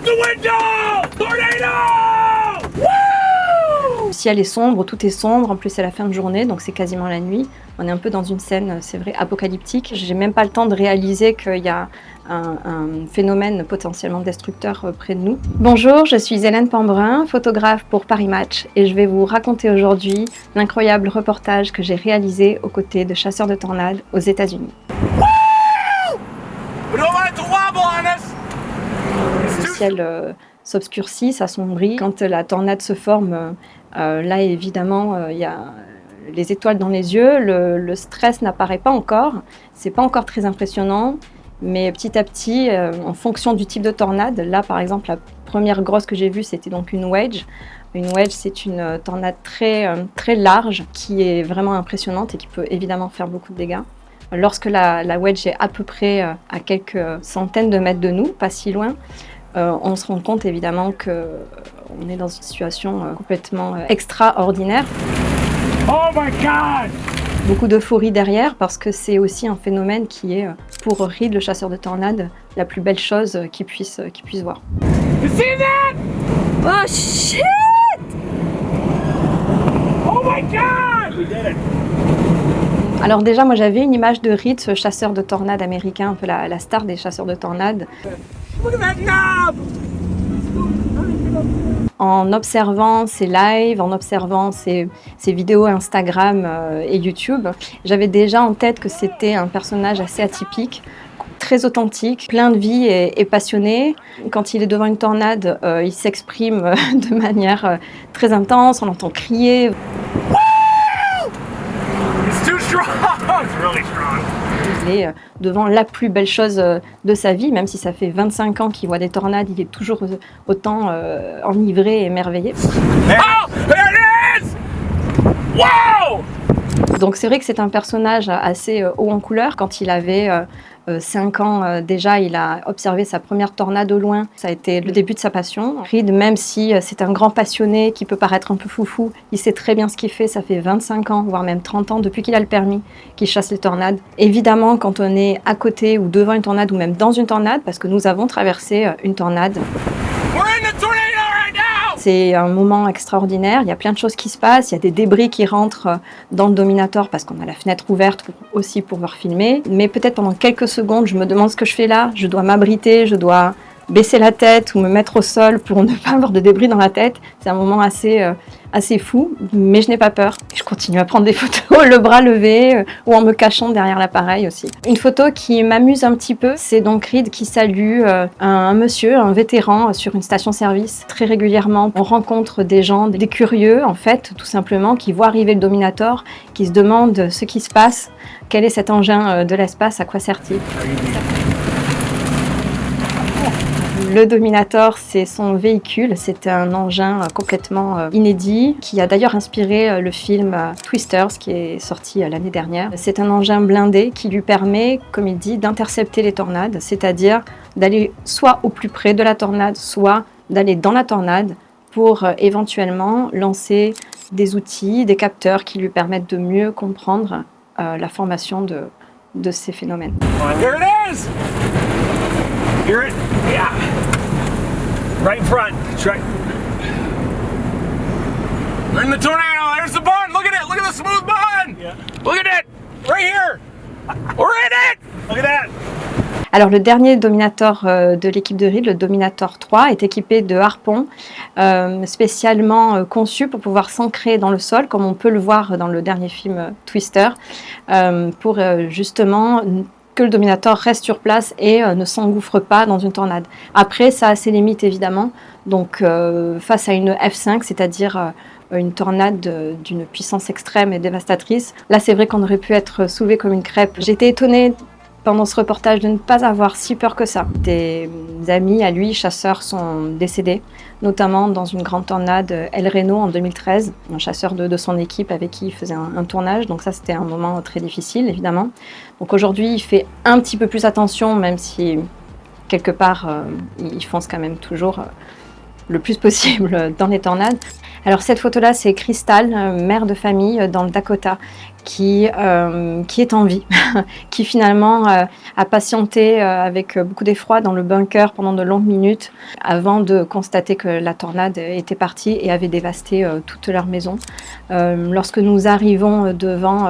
the window! Tornado! Woo! Le ciel est sombre, tout est sombre, en plus c'est la fin de journée, donc c'est quasiment la nuit. On est un peu dans une scène, c'est vrai, apocalyptique. J'ai même pas le temps de réaliser qu'il y a un phénomène potentiellement destructeur près de nous. Bonjour, je suis Hélène Pambrun, photographe pour Paris Match, et je vais vous raconter aujourd'hui l'incroyable reportage que j'ai réalisé aux côtés de chasseurs de tornades aux États-Unis. Le ciel s'obscurcit, s'assombrit. Quand la tornade se forme, là évidemment, il y a les étoiles dans les yeux, le stress n'apparaît pas encore, c'est pas encore très impressionnant, mais petit à petit, en fonction du type de tornade, là par exemple la première grosse que j'ai vue c'était donc une wedge. Une wedge c'est une tornade très large qui est vraiment impressionnante et qui peut évidemment faire beaucoup de dégâts. Lorsque la wedge est à peu près à quelques centaines de mètres de nous, pas si loin, on se rend compte évidemment qu'on est dans une situation complètement extraordinaire. Oh my God! Beaucoup d'euphorie derrière parce que c'est aussi un phénomène qui est, pour Reed, le chasseur de tornades, la plus belle chose qu'il puisse voir. You see that? Oh shit! Oh my God! We did it. Alors déjà, moi j'avais une image de Reed, ce chasseur de tornades américain, un peu la star des chasseurs de tornades. Look at that knob! En observant ses lives, en observant ses vidéos Instagram et YouTube, j'avais déjà en tête que c'était un personnage assez atypique, très authentique, plein de vie et passionné. Quand il est devant une tornade, il s'exprime de manière très intense, on l'entend crier. It's too strong! It's really strong. Il est devant la plus belle chose de sa vie, même si ça fait 25 ans qu'il voit des tornades, il est toujours autant enivré et émerveillé. Oh! There it is! Wow! Donc c'est vrai que c'est un personnage assez haut en couleur. Quand il avait 5 ans déjà, il a observé sa première tornade au loin. Ça a été le début de sa passion. Reed, même si c'est un grand passionné qui peut paraître un peu foufou, il sait très bien ce qu'il fait. Ça fait 25 ans, voire même 30 ans, depuis qu'il a le permis, qu'il chasse les tornades. Évidemment, quand on est à côté ou devant une tornade ou même dans une tornade, parce que nous avons traversé une tornade, We're in the tornado right now! c'est un moment extraordinaire, il y a plein de choses qui se passent, il y a des débris qui rentrent dans le Dominator parce qu'on a la fenêtre ouverte pour aussi pouvoir filmer. Mais peut-être pendant quelques secondes, je me demande ce que je fais là, je dois m'abriter, je dois baisser la tête ou me mettre au sol pour ne pas avoir de débris dans la tête. C'est un moment assez fou, mais je n'ai pas peur. Je continue à prendre des photos, le bras levé ou en me cachant derrière l'appareil aussi. Une photo qui m'amuse un petit peu, c'est donc Reed qui salue un monsieur, un vétéran sur une station-service. Très régulièrement, on rencontre des gens, des curieux en fait, tout simplement, qui voient arriver le Dominator, qui se demandent ce qui se passe, quel est cet engin de l'espace, à quoi sert-il. Le Dominator, c'est son véhicule, c'est un engin complètement inédit qui a d'ailleurs inspiré le film Twisters qui est sorti l'année dernière. C'est un engin blindé qui lui permet, comme il dit, d'intercepter les tornades, c'est-à-dire d'aller soit au plus près de la tornade, soit d'aller dans la tornade pour éventuellement lancer des outils, des capteurs qui lui permettent de mieux comprendre la formation de ces phénomènes. Here it is! Hear it? Yeah. Right in front. It's right. We're in the tornado. There's the bun. Look at it. Look at the smooth bun. Yeah. Look at it. Right here. We're in it. Look at that. Alors le dernier Dominator de l'équipe de Reed, le Dominator 3, est équipé de harpons spécialement conçus pour pouvoir s'ancrer dans le sol, comme on peut le voir dans le dernier film Twister, pour justement que le Dominator reste sur place et ne s'engouffre pas dans une tornade. Après, ça a ses limites évidemment, donc face à une F5, c'est-à-dire une tornade d'une puissance extrême et dévastatrice, là c'est vrai qu'on aurait pu être soulevé comme une crêpe. J'étais étonnée pendant ce reportage de ne pas avoir si peur que ça. Des amis à lui, chasseurs, sont décédés, notamment dans une grande tornade El Reno en 2013, un chasseur de son équipe avec qui il faisait un tournage, donc ça c'était un moment très difficile évidemment. Donc aujourd'hui il fait un petit peu plus attention, même si quelque part il fonce quand même toujours le plus possible dans les tornades. Alors cette photo-là, c'est Crystal, mère de famille dans le Dakota, qui est en vie, qui finalement a patienté avec beaucoup d'effroi dans le bunker pendant de longues minutes avant de constater que la tornade était partie et avait dévasté toute leur maison. Lorsque nous arrivons devant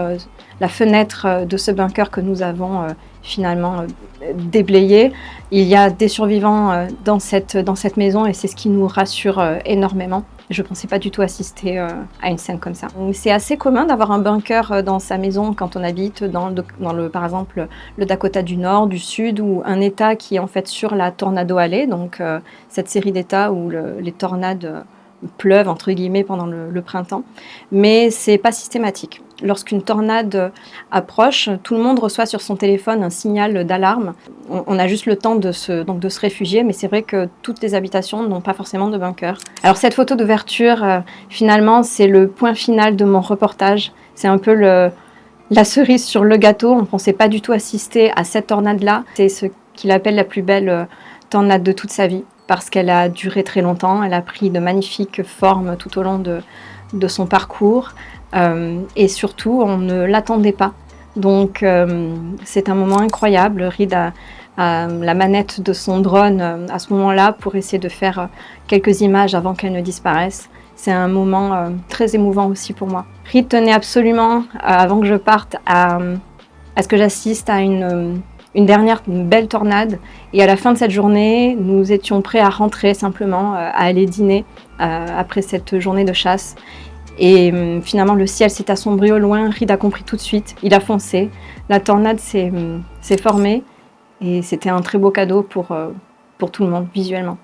la fenêtre de ce bunker que nous avons finalement déblayé, il y a des survivants dans cette maison et c'est ce qui nous rassure énormément. Je ne pensais pas du tout assister à une scène comme ça. C'est assez commun d'avoir un bunker dans sa maison quand on habite par exemple, le Dakota du Nord, du Sud, ou un État qui est en fait sur la Tornado Alley, donc cette série d'États où les tornades pleuvent entre guillemets pendant le printemps, mais c'est pas systématique. Lorsqu'une tornade approche, tout le monde reçoit sur son téléphone un signal d'alarme. On a juste le temps de se réfugier, mais c'est vrai que toutes les habitations n'ont pas forcément de bunker. Alors cette photo d'ouverture, finalement, c'est le point final de mon reportage. C'est un peu la cerise sur le gâteau. On ne pensait pas du tout assister à cette tornade-là. C'est ce qu'il appelle la plus belle tornade de toute sa vie, parce qu'elle a duré très longtemps. Elle a pris de magnifiques formes tout au long de son parcours. Et surtout, on ne l'attendait pas. Donc, c'est un moment incroyable. Reed a la manette de son drone à ce moment-là pour essayer de faire quelques images avant qu'elle ne disparaisse. C'est un moment très émouvant aussi pour moi. Reed tenait absolument, avant que je parte, à ce que j'assiste à une dernière belle tornade. Et à la fin de cette journée, nous étions prêts à rentrer simplement, à aller dîner après cette journée de chasse. Et finalement, le ciel s'est assombri au loin. Reed a compris tout de suite. Il a foncé. La tornade s'est formée. Et c'était un très beau cadeau pour tout le monde, visuellement.